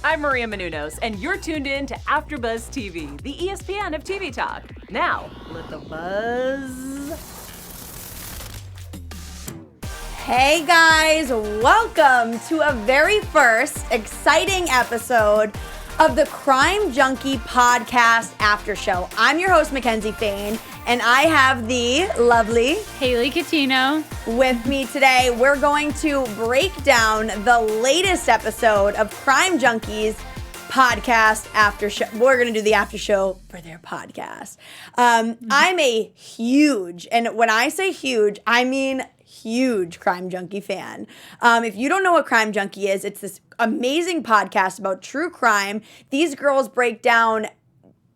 I'm Maria Menounos, and you're tuned in to AfterBuzz TV, the ESPN of TV talk. Now, let the buzz... Hey guys, welcome to a very first exciting episode of the Crime Junkie podcast Aftershow. I'm your host, Mckenzie Fayne, and I have the lovely Haley Catino with me today. We're going to break down the latest episode of Crime Junkie's podcast Aftershow. We're going to do the Aftershow for their podcast. I'm a huge, and when I say huge, I mean huge Crime Junkie fan. If you don't know what Crime Junkie is, it's this amazing podcast about true crime. These girls break down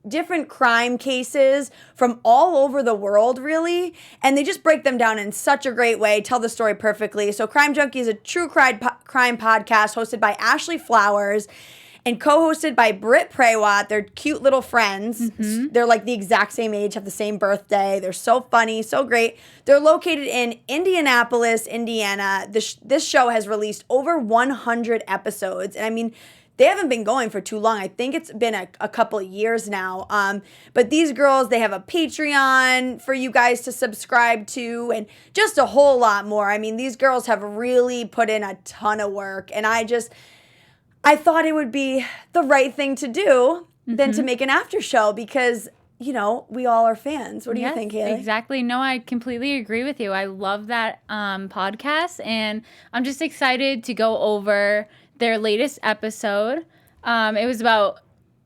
different crime cases from all over the world, really, and they just break them down in such a great way, tell the story perfectly. So Crime Junkie is a true crime podcast hosted by Ashley Flowers and co-hosted by Britt Praywat. They're cute little friends. Mm-hmm. They're like the exact same age, have the same birthday. They're so funny, so great. They're located in Indianapolis, Indiana. This show has released over 100 episodes. And I mean, they haven't been going for too long. I think it's been a couple of years now. But these girls, they have a Patreon for you guys to subscribe to and just a whole lot more. I mean, these girls have really put in a ton of work. And I thought it would be the right thing to do than to make an after show because, you know, we all are fans. What do you think, Haley? Exactly. No, I completely agree with you. I love that podcast, and I'm just excited to go over their latest episode. It was about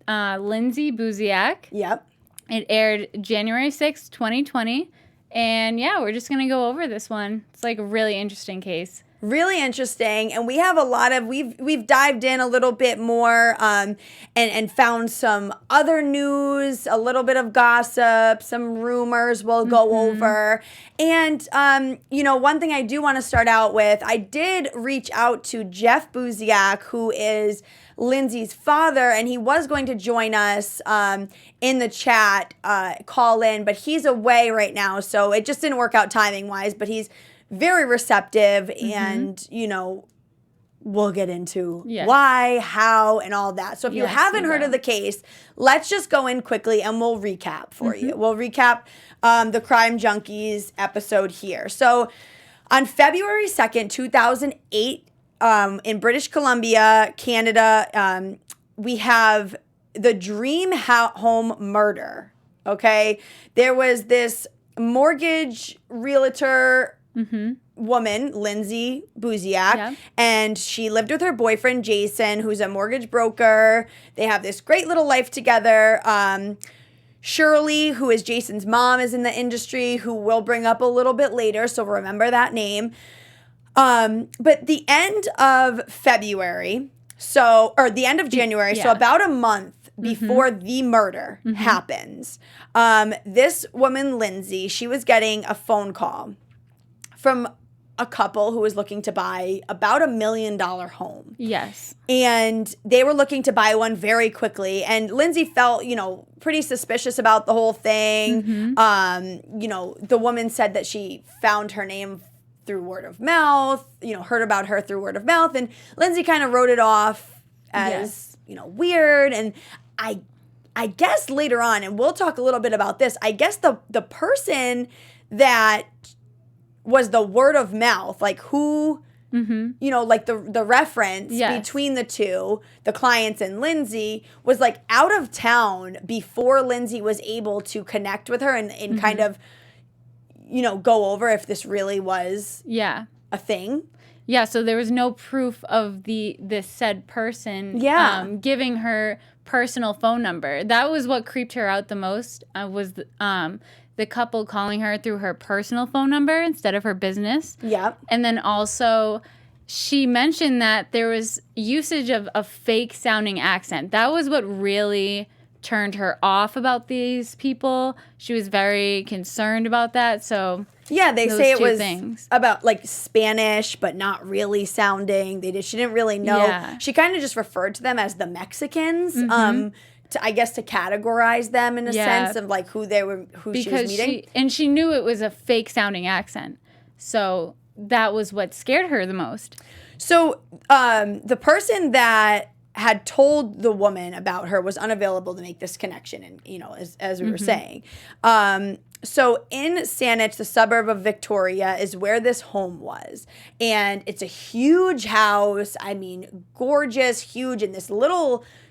Lindsay Buziak. Yep. It aired January 6th, 2020. And yeah, we're just going to go over this one. It's like a really interesting case. Really interesting, and we have a lot of we've dived in a little bit more and found some other news, a little bit of gossip, some rumors we'll go over. And you know, one thing I do want to start out with, I did reach out to Jeff Buziak, who is Lindsay's father, and he was going to join us in the chat, call in, but he's away right now, so it just didn't work out timing wise, but he's very receptive, and, you know, we'll get into why, how, and all that. So if you haven't heard of the case, let's just go in quickly and we'll recap for you. We'll recap the Crime Junkies episode here. So on February 2nd, 2008, in British Columbia, Canada, we have the dream home murder, okay? There was this mortgage realtor woman, Lindsay Buziak, and she lived with her boyfriend, Jason, who's a mortgage broker. They have this great little life together. Shirley, who is Jason's mom, is in the industry, who we'll bring up a little bit later, so remember that name. But the end of February, or the end of January, so about a month before the murder happens, this woman, Lindsay, she was getting a phone call from a couple who was looking to buy about $1 million home. Yes. And they were looking to buy one very quickly. And Lindsay felt, you know, pretty suspicious about the whole thing. You know, the woman said that she found her name through word of mouth, you know, heard about her through word of mouth. And Lindsay kind of wrote it off as, you know, weird. And I guess later on, and we'll talk a little bit about this, I guess the person that was the word of mouth, like who, you know, like the reference between the two, the clients and Lindsay, was like out of town before Lindsay was able to connect with her and kind of, you know, go over if this really was a thing. Yeah, so there was no proof of this said person giving her personal phone number. That was what creeped her out the most, was the couple calling her through her personal phone number instead of her business. Yep. And then also, she mentioned that there was usage of a fake-sounding accent. That was what really turned her off about these people. She was very concerned about that, so... Yeah, they say it was about, like, Spanish, but not really sounding. She didn't really know. Yeah. She kind of just referred to them as the Mexicans, to, I guess, to categorize them in a sense of, like, who she was meeting. And she knew it was a fake-sounding accent. So that was what scared her the most. So the person that had told the woman about her was unavailable to make this connection, and as we were saying. So in Saanich, the suburb of Victoria, is where this home was. And it's a huge house. I mean, gorgeous, huge, in this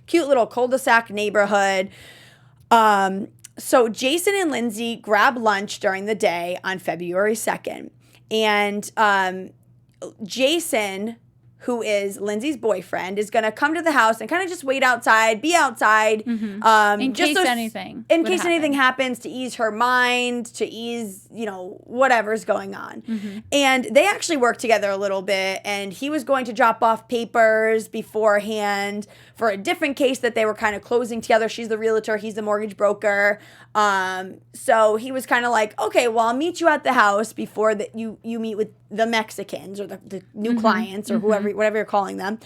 cute little cul-de-sac neighborhood. So Jason and Lindsay grab lunch during the day on February 2nd. And Jason, who is Lindsay's boyfriend, is going to come to the house and kind of just wait outside, be outside. In case anything happens, to ease her mind, to ease, whatever's going on. And they actually worked together a little bit, and he was going to drop off papers beforehand for a different case that they were kind of closing together. She's the realtor, he's the mortgage broker. So he was kind of like, okay, well, I'll meet you at the house before that you meet with the Mexicans or the new clients or whatever you're calling them.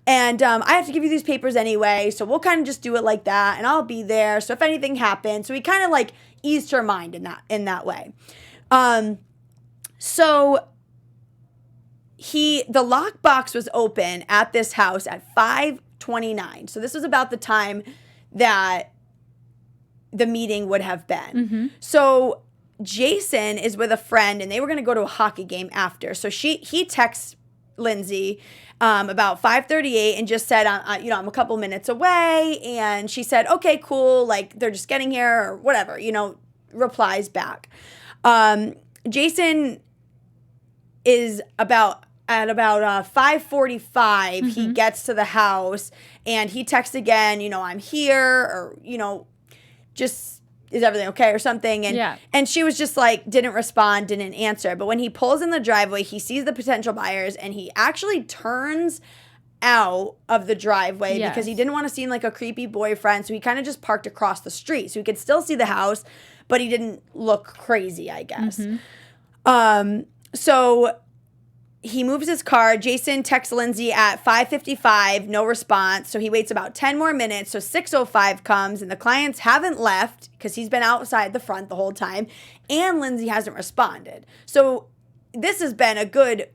And I have to give you these papers anyway, so we'll kind of just do it like that, and I'll be there. So if anything happens, so he kind of like eased her mind in that way. So the lockbox was open at this house at 5:29. So this was about the time that the meeting would have been. So Jason is with a friend, and they were going to go to a hockey game after. So he texts Lindsay about 5:38 and just said, I'm a couple minutes away. And she said, okay, cool. Like, they're just getting here or whatever, replies back. Jason is at about 5:45, he gets to the house, and he texts again, I'm here, or, just, is everything okay or something? And she was just like, didn't respond, didn't answer. But when he pulls in the driveway, he sees the potential buyers, and he actually turns out of the driveway because he didn't want to seem like a creepy boyfriend. So he kind of just parked across the street so he could still see the house, but he didn't look crazy, I guess. So he moves his car. Jason texts Lindsay at 5:55, no response. So he waits about 10 more minutes. So 6:05 comes, and the clients haven't left because he's been outside the front the whole time, and Lindsay hasn't responded. So this has been a good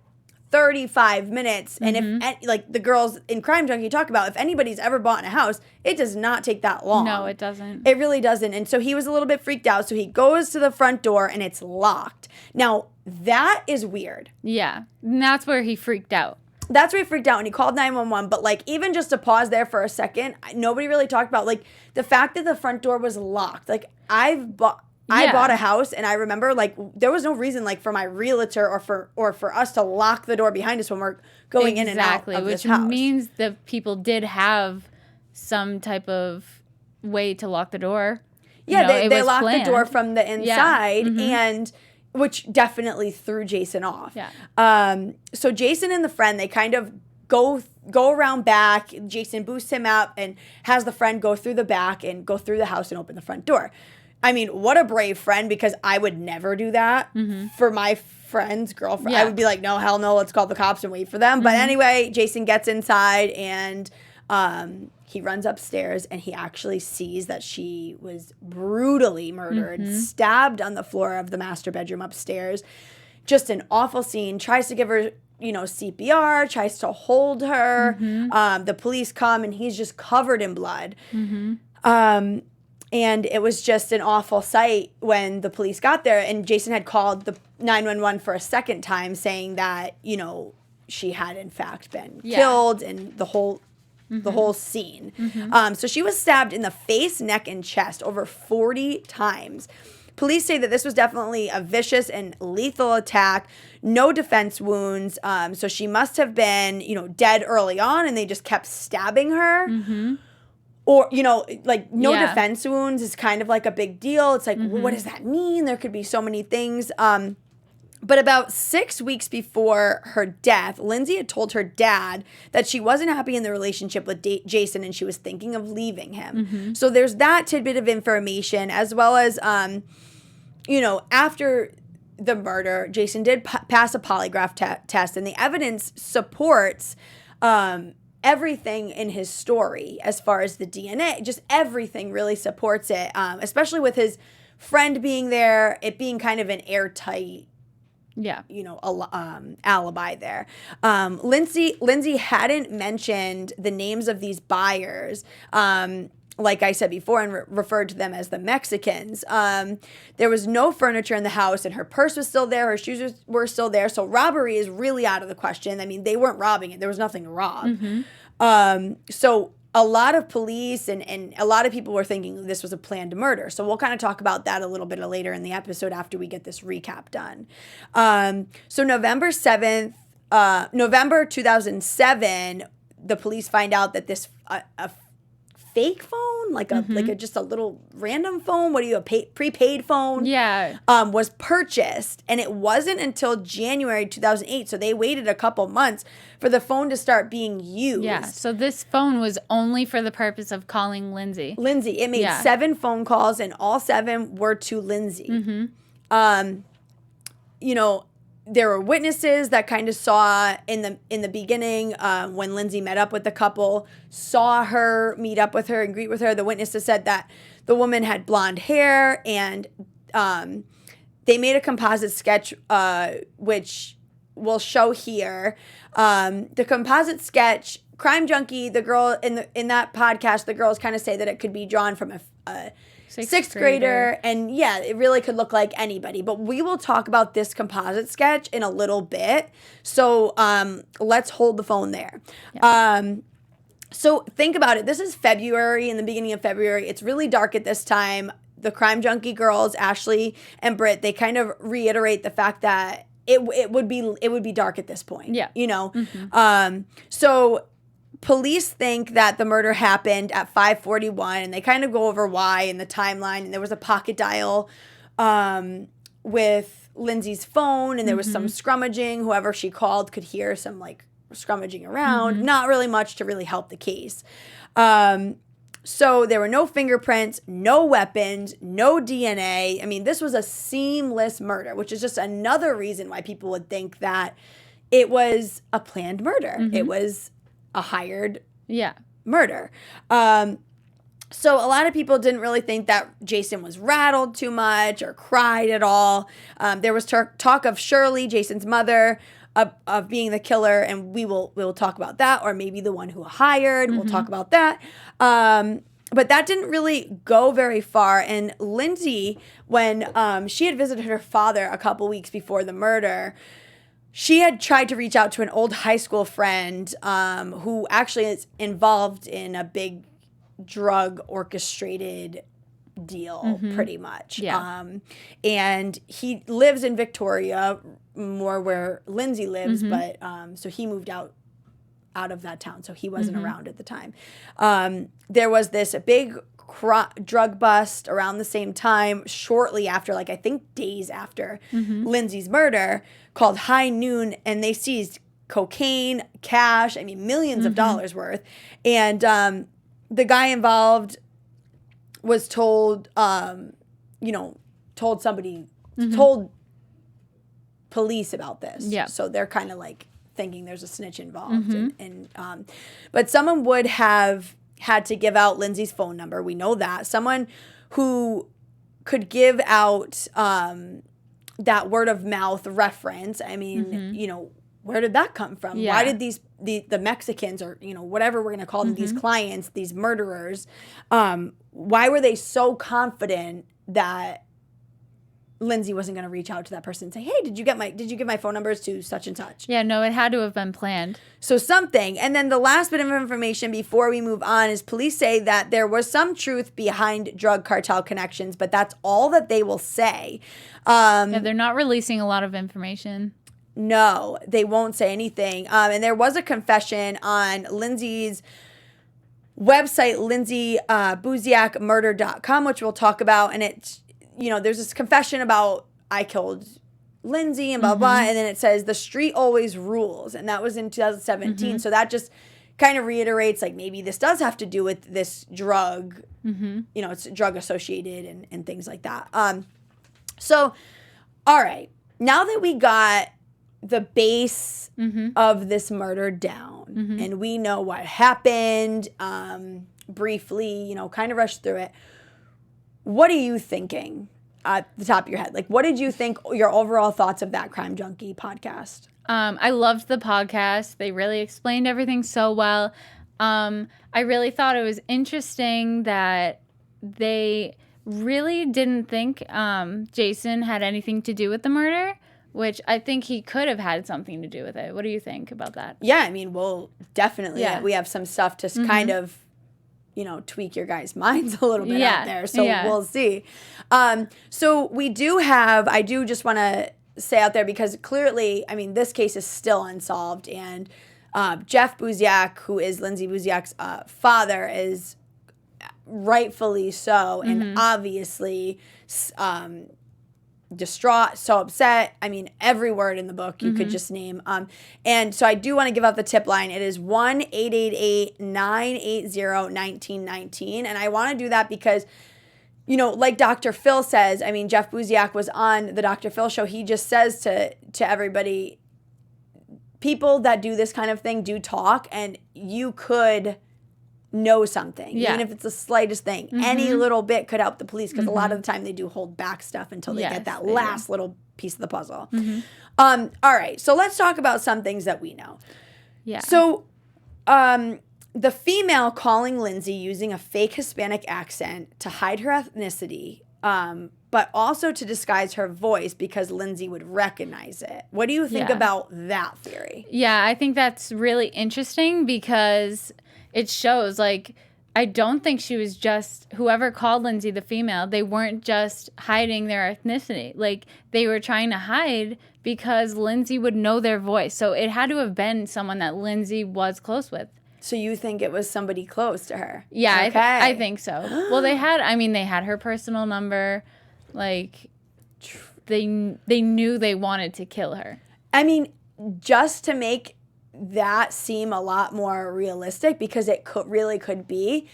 35 minutes. And if, like the girls in Crime Junkie talk about, if anybody's ever bought in a house, it does not take that long. No, it doesn't. It really doesn't. And so he was a little bit freaked out. So he goes to the front door, and it's locked. Now, that is weird. Yeah. And that's where he freaked out. That's where he freaked out, and he called 911. But, like, even just to pause there for a second, nobody really talked about, like, the fact that the front door was locked. Like, I bought a house, and I remember, like, there was no reason, like, for my realtor or for us to lock the door behind us when we're going in and out of this house. Which means that people did have some type of way to lock the door. Yeah, they locked the door from the inside, and which definitely threw Jason off. Yeah. So Jason and the friend, they kind of go around back. Jason boosts him up and has the friend go through the back and go through the house and open the front door. I mean, what a brave friend, because I would never do that for my friend's girlfriend. I would be like, no, hell no, let's call the cops and wait for them. But anyway, Jason gets inside, and he runs upstairs, and he actually sees that she was brutally murdered, stabbed on the floor of the master bedroom upstairs. Just an awful scene. Tries to give her, CPR, tries to hold her. The police come, and he's just covered in blood. And it was just an awful sight when the police got there. And Jason had called the 911 for a second time, saying that, she had in fact been killed, and the whole scene. So she was stabbed in the face, neck, and chest over 40 times. Police say that this was definitely a vicious and lethal attack. No defense wounds. So she must have been, dead early on, and they just kept stabbing her. Or, like, no defense wounds is kind of like a big deal. It's like, well, what does that mean? There could be so many things. But about 6 weeks before her death, Lindsay had told her dad that she wasn't happy in the relationship with Jason, and she was thinking of leaving him. So there's that tidbit of information, as well as, after the murder, Jason did pass a polygraph test, and the evidence supports everything in his story as far as the DNA. Just everything really supports it, especially with his friend being there, it being kind of an airtight alibi there. Lindsay hadn't mentioned the names of these buyers. Like I said before, and referred to them as the Mexicans. There was no furniture in the house, and her purse was still there. Her shoes were still there. So robbery is really out of the question. I mean, they weren't robbing it. There was nothing to rob. So a lot of police and a lot of people were thinking this was a planned murder. So we'll kind of talk about that a little bit later in the episode after we get this recap done. So November 2007, the police find out that this a fake phone, like just a little random phone. What are you, a prepaid phone? Yeah. Was purchased, and it wasn't until January 2008. So they waited a couple months for the phone to start being used. Yeah. So this phone was only for the purpose of calling Lindsay. It made 7 phone calls, and all 7 were to Lindsay. There were witnesses that kind of saw in the beginning when Lindsay met up with the couple, saw her meet up with her and greet with her. The witnesses said that the woman had blonde hair, and they made a composite sketch, which we'll show here. The composite sketch, Crime Junkie, the girl in that podcast, the girls kind of say that it could be drawn from a sixth grader. And yeah, it really could look like anybody. But we will talk about this composite sketch in a little bit. So let's hold the phone there. Yeah. So think about it. This is February, in the beginning of February. It's really dark at this time. The Crime Junkie girls, Ashley and Britt, they kind of reiterate the fact that it would be dark at this point. Yeah. So police think that the murder happened at 5:41, and they kind of go over why in the timeline. And there was a pocket dial with Lindsay's phone, and there was some scrummaging. Whoever she called could hear some like scrummaging around. Not really much to really help the case. So there were no fingerprints, no weapons, no DNA. I mean, this was a seamless murder, which is just another reason why people would think that it was a planned murder. It was a hired murder. So a lot of people didn't really think that Jason was rattled too much or cried at all. There was talk of Shirley, Jason's mother, of being the killer, and we'll talk about that, or maybe the one who hired. We'll talk about that. But that didn't really go very far. And Lindsay, when she had visited her father a couple weeks before the murder, she had tried to reach out to an old high school friend who actually is involved in a big drug orchestrated deal, pretty much. Yeah. And he lives in Victoria, more where Lindsay lives, but so he moved out of that town, so he wasn't around at the time. There was this big drug bust around the same time, shortly after, like I think days after Lindsay's murder, called High Noon, and they seized cocaine, cash, I mean millions of dollars worth. And the guy involved was told police about this. Yeah. So they're kind of like thinking there's a snitch involved. But someone would have had to give out Lindsay's phone number. We know that. Someone who could give out that word of mouth reference. I mean, where did that come from? Yeah. Why did the Mexicans, or whatever we're going to call them, these clients, these murderers, why were they so confident that Lindsay wasn't going to reach out to that person and say, hey, did you give my phone numbers to such and such? Yeah, no, it had to have been planned. So something. And then the last bit of information before we move on is police say that there was some truth behind drug cartel connections, but that's all that they will say. They're not releasing a lot of information. No, they won't say anything. And there was a confession on Lindsay's website, LindsayBuziakMurder.com, which we'll talk about. And it's, there's this confession about I killed Lindsay and blah, blah. And then it says the street always rules. And that was in 2017. So that just kind of reiterates, like, maybe this does have to do with this drug. It's drug associated and things like that. So, all right. Now that we got the base of this murder down and we know what happened briefly, kind of rushed through it. What are you thinking? at the top of your head? Like, what did you think, your overall thoughts of that Crime Junkie podcast? I loved the podcast. They really explained everything so well. I really thought it was interesting that they really didn't think Jason had anything to do with the murder, which I think he could have had something to do with it. What do you think about that? Yeah, I mean, we'll definitely, we have some stuff to kind of, tweak your guys' minds a little bit out there. So we'll see. So I do just want to say out there, because clearly, I mean, this case is still unsolved, and Jeff Buziak, who is Lindsay Buziak's father, is rightfully so, and obviously distraught, so upset. I mean, every word in the book you could just name. And so I do want to give out the tip line. It is 1-888-980-1919. And I want to do that because, like Dr. Phil says, I mean, Jeff Buziak was on the Dr. Phil show. He just says to everybody, people that do this kind of thing do talk, and you could know something, even if it's the slightest thing. Any little bit could help the police, because a lot of the time they do hold back stuff until they get that last little piece of the puzzle. All right, so let's talk about some things that we know. So the female calling Lindsay using a fake Hispanic accent to hide her ethnicity, but also to disguise her voice because Lindsay would recognize it. What do you think about that theory? Yeah, I think that's really interesting, because it shows, like, I don't think she was just, whoever called Lindsay the female, they weren't just hiding their ethnicity. Like, they were trying to hide because Lindsay would know their voice. So it had to have been someone that Lindsay was close with. So you think it was somebody close to her? Yeah, okay. I think so. Well, they had her personal number. Like, they knew they wanted to kill her. I mean, just to make that seem a lot more realistic, because it could be,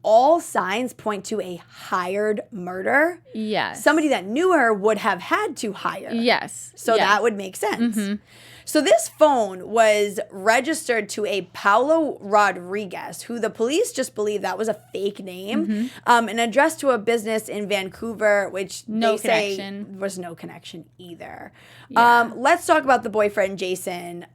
all signs point to a hired murder. Yes. Somebody that knew her would have had to hire. Yes. So that would make sense. So this phone was registered to a Paulo Rodriguez, who the police just believe that was a fake name, and addressed to a business in Vancouver, which they say was no connection either. Yeah. Let's talk about the boyfriend, Jason.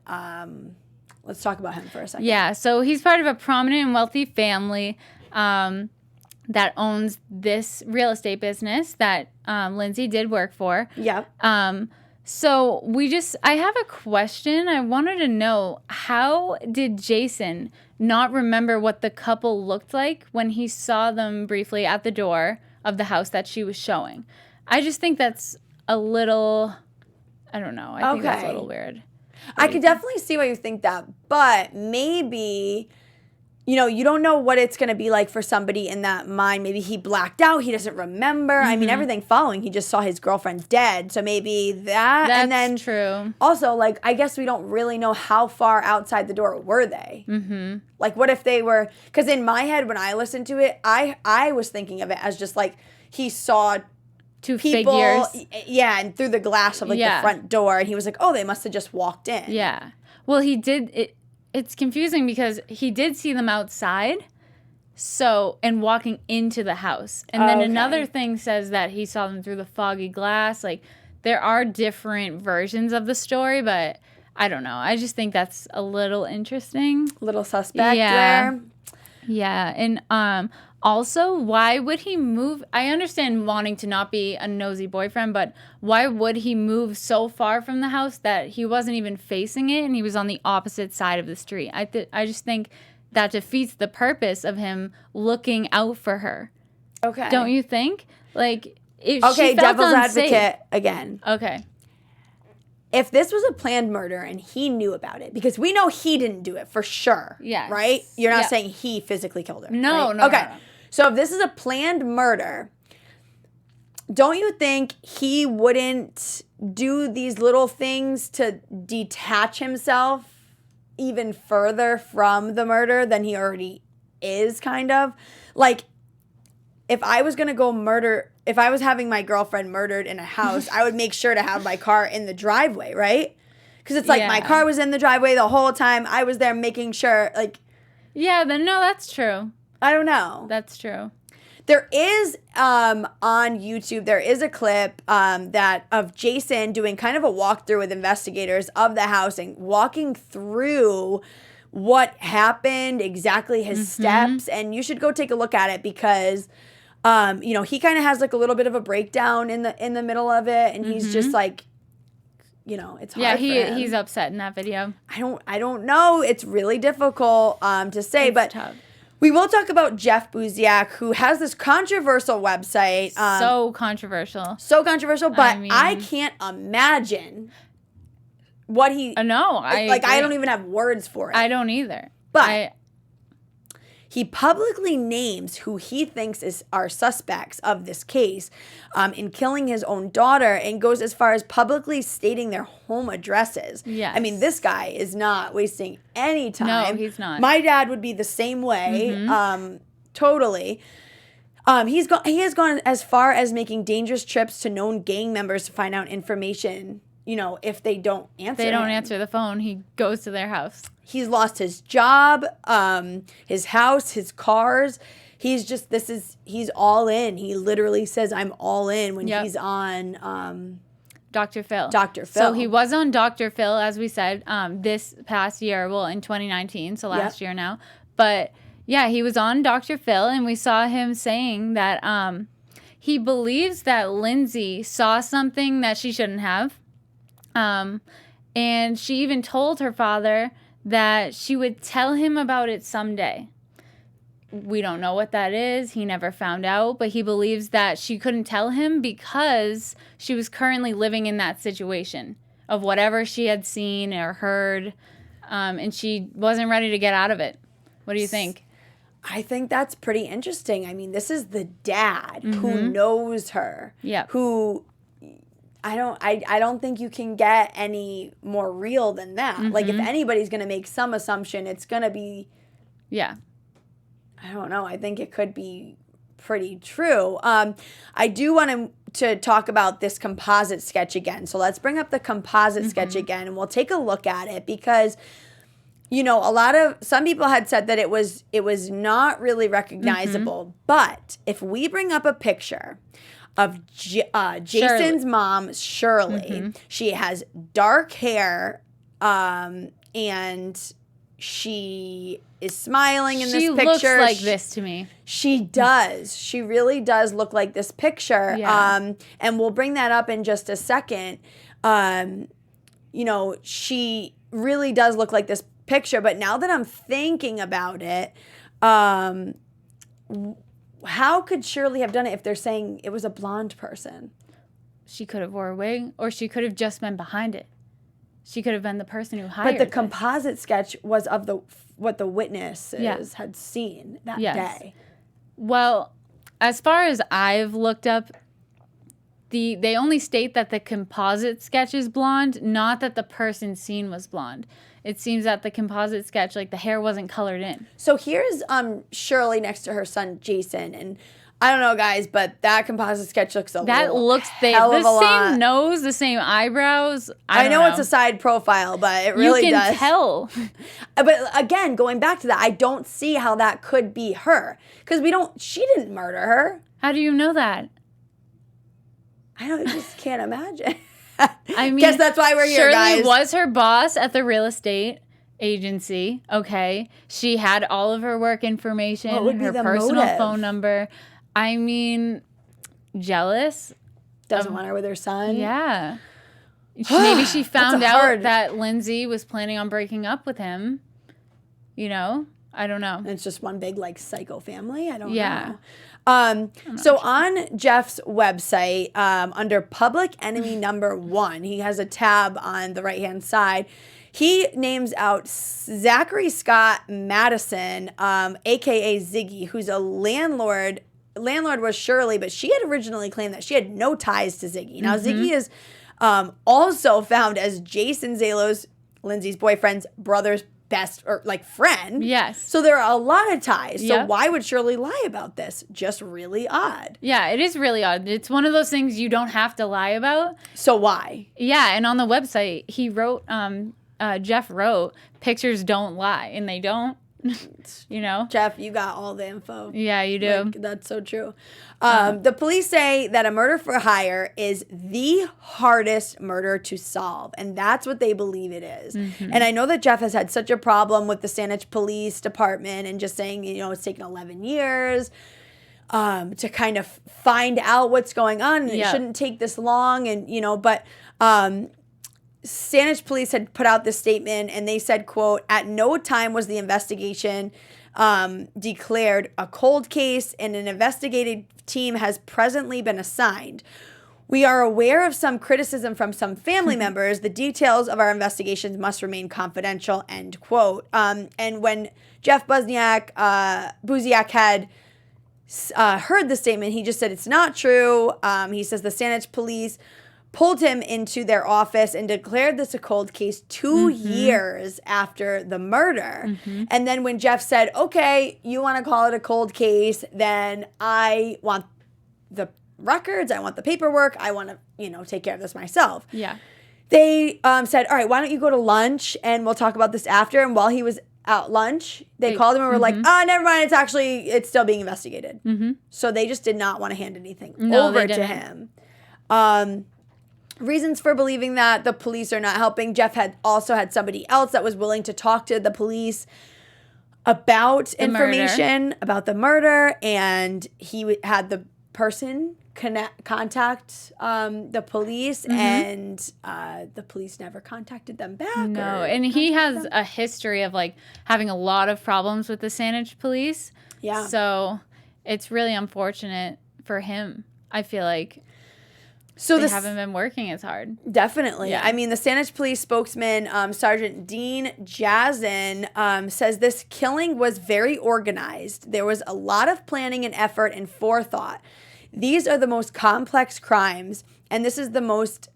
Let's talk about him for a second. Yeah, so he's part of a prominent and wealthy family that owns this real estate business that Lindsay did work for. Yeah. So I have a question. I wanted to know, how did Jason not remember what the couple looked like when he saw them briefly at the door of the house that she was showing? I just think that's a little, I don't know. I think that's a little weird. I could definitely see why you think that, but maybe, you don't know what it's going to be like for somebody in that mind. Maybe he blacked out. He doesn't remember. I mean, everything following, he just saw his girlfriend dead. So maybe that. That's and then true. Also, like, I guess we don't really know how far outside the door were they. Like, what if they were, because in my head, when I listened to it, I was thinking of it as just like he saw two people, figures. Yeah, and through the glass of, like, the front door. And he was like, oh, they must have just walked in. Yeah. Well, he did. It's confusing because he did see them outside, and walking into the house. And then another thing says that he saw them through the foggy glass. Like, there are different versions of the story, but I don't know. I just think that's a little interesting. A little suspect there. Yeah. And also, why would he move? I understand wanting to not be a nosy boyfriend, but why would he move so far from the house that he wasn't even facing it and he was on the opposite side of the street? I just think that defeats the purpose of him looking out for her. Okay. Don't you think? Like, if she felt devil's unsafe, advocate again. Okay. If this was a planned murder and he knew about it, because we know he didn't do it for sure. Yes. Right? You're not saying he physically killed her. No, right? No. Okay. No. So if this is a planned murder, don't you think he wouldn't do these little things to detach himself even further from the murder than he already is, kind of? Like, if I was going to go if I was having my girlfriend murdered in a house, I would make sure to have my car in the driveway, right? Because it's like my car was in the driveway the whole time. I was there making sure, like... Yeah, no, that's true. I don't know. That's true. There is on YouTube, there is a clip that of Jason doing kind of a walkthrough with investigators of the house and walking through what happened, exactly his steps, and you should go take a look at it because you know, he kind of has like a little bit of a breakdown in the middle of it, and he's just like, you know, it's hard for him. He's upset in that video. I don't know. It's really difficult to say, but tough. We will talk about Jeff Buziak, who has this controversial website. So controversial. But I can't imagine what he... No, I don't even have words for it. I don't either. But he publicly names who he thinks are suspects of this case in killing his own daughter and goes as far as publicly stating their home addresses. Yes. I mean, this guy is not wasting any time. No, he's not. My dad would be the same way. Totally. He has gone as far as making dangerous trips to known gang members to find out information. You know, if they don't answer answer the phone, he goes to their house. He's lost his job, his house, his cars. He's all in. He literally says, I'm all in when he's on Dr. Phil. Dr. Phil. So he was on Dr. Phil, as we said, this past year, well, in 2019, so last year now. But yeah, he was on Dr. Phil, and we saw him saying that he believes that Lindsay saw something that she shouldn't have. And she even told her father that she would tell him about it someday. We don't know what that is. He never found out, but he believes that she couldn't tell him because she was currently living in that situation of whatever she had seen or heard, and she wasn't ready to get out of it. What do you think? I think that's pretty interesting. I mean, this is the dad who knows her. Yeah. Who... I don't think you can get any more real than that. Like, if anybody's going to make some assumption, it's going to be... Yeah. I don't know. I think it could be pretty true. I do want to talk about this composite sketch again. So let's bring up the composite sketch again, and we'll take a look at it because, you know, some people had said that it was not really recognizable. But if we bring up a picture of Jason's mom, Shirley. She has dark hair, and she is smiling in this picture. She looks like this to me. She does. She really does look like this picture. Yeah. And we'll bring that up in just a second. You know, she really does look like this picture. But now that I'm thinking about it, how could Shirley have done it if they're saying it was a blonde person? She could have wore a wig, or she could have just been behind it. She could have been the person who hired But the composite sketch was of what the witnesses had seen that day. Well, as far as I've looked up, they only state that the composite sketch is blonde, not that the person seen was blonde. It seems that the composite sketch, like the hair wasn't colored in. So here's Shirley next to her son Jason, and I don't know, guys, but that composite sketch looks the same nose, the same eyebrows. I know it's a side profile, but it really does. You can tell. But again, going back to that, I don't see how that could be her because she didn't murder her. How do you know that? I just can't imagine. I mean, guess that's why we're here, guys. Shirley was her boss at the real estate agency. Okay, she had all of her work information, her personal phone number. I mean, jealous. Doesn't want her with her son. Yeah. Maybe she found out that Lindsay was planning on breaking up with him. You know, I don't know. And it's just one big psycho family. I don't know. So on Jeff's website, under Public Enemy number 1, he has a tab on the right-hand side. He names out Zachary Scott Madison, a.k.a. Ziggy, who's a landlord. Landlord was Shirley, but she had originally claimed that she had no ties to Ziggy. Now, Ziggy is also found as Jason Zalo's, Lindsay's boyfriend's brother's best friend. Yes. So there are a lot of ties. So why would Shirley lie about this? Just really odd. Yeah, it is really odd. It's one of those things you don't have to lie about. So why? Yeah, and on the website he wrote, Jeff wrote, pictures don't lie, and they don't. you know? Jeff, you got all the info. Yeah, you do. Like, that's so true. The police say that a murder for hire is the hardest murder to solve, and that's what they believe it is. And I know that Jeff has had such a problem with the Saanich Police Department and just saying, you know, it's taken 11 years to kind of find out what's going on, and it shouldn't take this long, and, you know, but Saanich Police had put out this statement, and they said, quote, "At no time was the investigation declared a cold case, and an investigative team has presently been assigned. We are aware of some criticism from some family members. The details of our investigations must remain confidential," end quote. And when Jeff Buziak had heard the statement, he just said it's not true. He says the Saanich Police pulled him into their office and declared this a cold case 2 years after the murder. And then when Jeff said, okay, you want to call it a cold case, then I want the records, I want the paperwork, I want to, you know, take care of this myself. Yeah. They said, all right, why don't you go to lunch and we'll talk about this after. And while he was at lunch, they called him and were like, never mind, it's still being investigated. So they just did not want to hand anything over to him. Reasons for believing that the police are not helping. Jeff had also had somebody else that was willing to talk to the police about information about the murder, and he had the person contact the police, and the police never contacted them back. No, and he has a history of like having a lot of problems with the Saanich Police. Yeah. So it's really unfortunate for him, I feel like. So they haven't been working as hard. Definitely. Yeah. I mean, the Saanich Police spokesman, Sergeant Dean Jazin, says this killing was very organized. There was a lot of planning and effort and forethought. These are the most complex crimes, and this is the most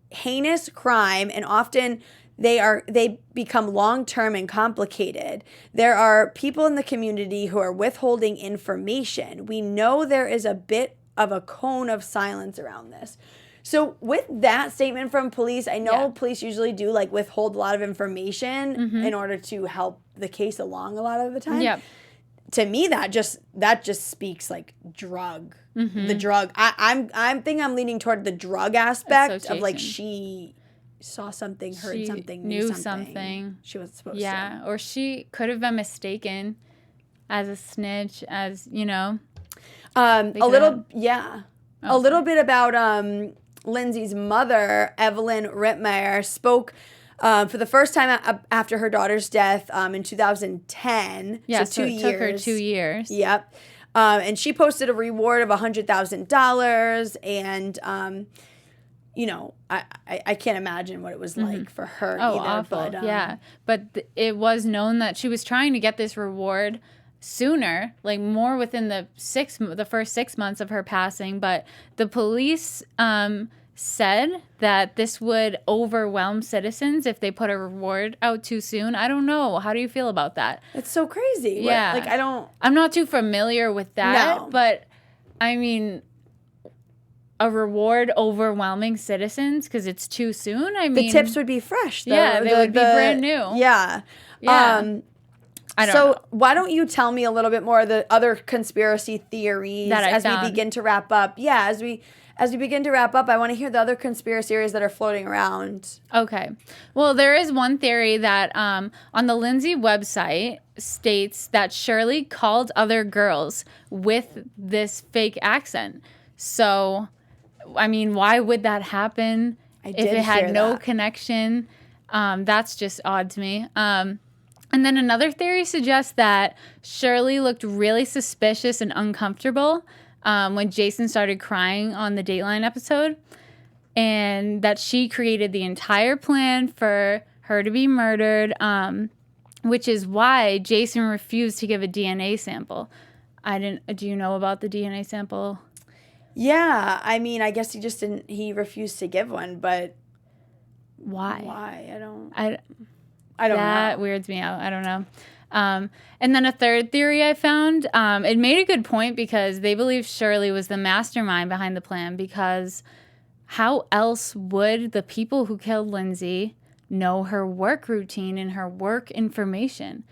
heinous crime, and often they become long-term and complicated. There are people in the community who are withholding information. We know there is a bit of a cone of silence around this. So with that statement from police, I know police usually do like withhold a lot of information in order to help the case along a lot of the time. Yeah. To me, that just speaks like drug. The drug. I'm leaning toward the drug aspect of like she saw something, heard something, knew something. She was supposed to. Yeah, or she could have been mistaken as a snitch, as, you know. A little bit about Lindsay's mother, Evelyn Meyer, spoke for the first time after her daughter's death in 2010. Yeah, so 2 years. It took her 2 years. Yep. And she posted a reward of $100,000, and you know, I can't imagine what it was like for her either. Awful. But it was known that she was trying to get this reward sooner, like more within the first 6 months of her passing, but the police said that this would overwhelm citizens if they put a reward out too soon. I don't know. How do you feel about that? It's so crazy. Yeah. I'm not too familiar with that, but I mean, a reward overwhelming citizens because it's too soon? I mean, the tips would be fresh. They would be brand new. Yeah. I don't know. Why don't you tell me a little bit more of the other conspiracy theories as we begin to wrap up? Yeah, as we begin to wrap up, I want to hear the other conspiracy theories that are floating around. Okay. Well, there is one theory that on the Lindsay website states that Shirley called other girls with this fake accent. So, I mean, why would that happen if it had no connection? That's just odd to me. And then another theory suggests that Shirley looked really suspicious and uncomfortable when Jason started crying on the Dateline episode, and that she created the entire plan for her to be murdered, which is why Jason refused to give a DNA sample. Do you know about the DNA sample? Yeah, I mean, I guess he refused to give one, but why? Why? I don't know. That weirds me out. I don't know. And then a third theory I found, it made a good point because they believe Shirley was the mastermind behind the plan, because how else would the people who killed Lindsay know her work routine and her work information?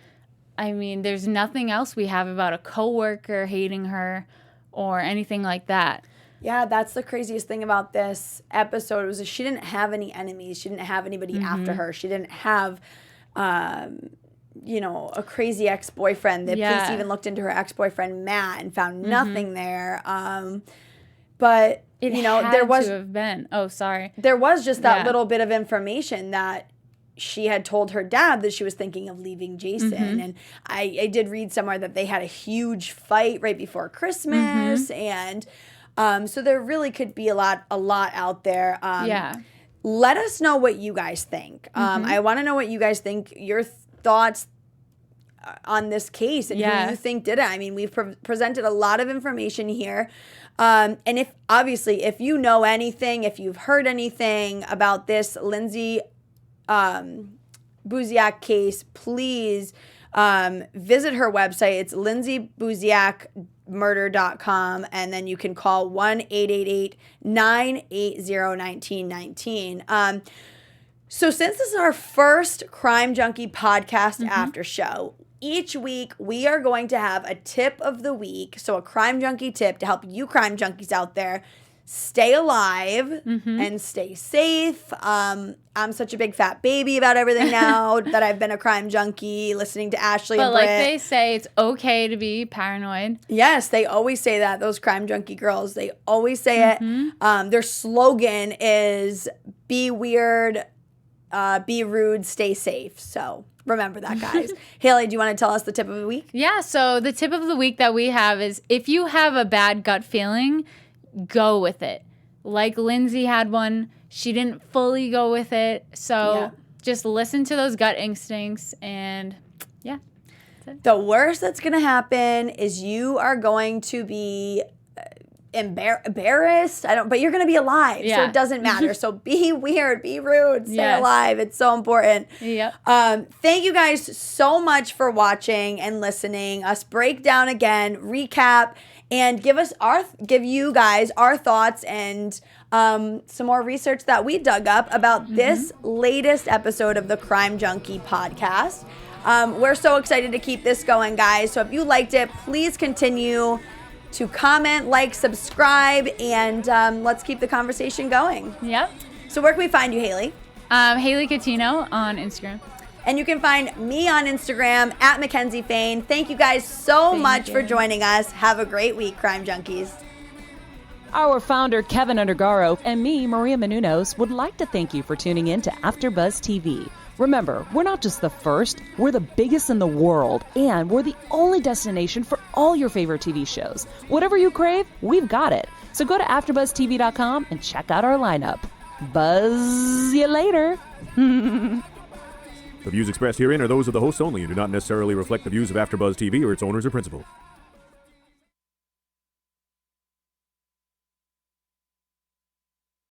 I mean, there's nothing else we have about a coworker hating her or anything like that. Yeah, that's the craziest thing about this episode was that she didn't have any enemies. She didn't have anybody after her. She didn't have, a crazy ex-boyfriend. The police even looked into her ex-boyfriend, Matt, and found nothing there. But, there was to have been. Oh, sorry. There was just that little bit of information that she had told her dad that she was thinking of leaving Jason. And I did read somewhere that they had a huge fight right before Christmas. And so there really could be a lot out there. Let us know what you guys think. I want to know what you guys think, your thoughts on this case and who you think did it. I mean, we've presented a lot of information here. And if you know anything, if you've heard anything about this Lindsay Buziak case, please visit her website. It's lindsaybuziakmurder.com, and then you can call 1-888-980-1919. So since this is our first Crime Junkie podcast after show, each week we are going to have a tip of the week, so a Crime Junkie tip to help you crime junkies out there stay alive and stay safe. I'm such a big fat baby about everything now that I've been a crime junkie, listening to Ashley and Britt. But like they say, it's okay to be paranoid. Yes, they always say that, those crime junkie girls. They always say it. Their slogan is, be weird, be rude, stay safe. So remember that, guys. Haley, do you want to tell us the tip of the week? Yeah, so the tip of the week that we have is, if you have a bad gut feeling, go with it. Like Lindsay had one. She didn't fully go with it. So just listen to those gut instincts, and that's it. The worst that's going to happen is you are going to be embarrassed. But you're going to be alive. So it doesn't matter. So be weird, be rude, stay alive. It's so important. Yep. Thank you guys so much for watching and listening. Us break down again, recap, and give you guys our thoughts and some more research that we dug up about this latest episode of the Crime Junkie podcast. We're so excited to keep this going, guys. So if you liked it, please continue to comment, like, subscribe, and let's keep the conversation going. Yep. So where can we find you, Haley? Haley Catino on Instagram. And you can find me on Instagram at Mckenzie Fayne. Thank you guys so much for joining us. Have a great week, Crime Junkies. Our founder, Keven Undergaro, and me, Maria Menounos, would like to thank you for tuning in to AfterBuzz TV. Remember, we're not just the first, we're the biggest in the world, and we're the only destination for all your favorite TV shows. Whatever you crave, we've got it. So go to AfterBuzzTV.com and check out our lineup. Buzz you later. The views expressed herein are those of the hosts only and do not necessarily reflect the views of AfterBuzz TV or its owners or principals.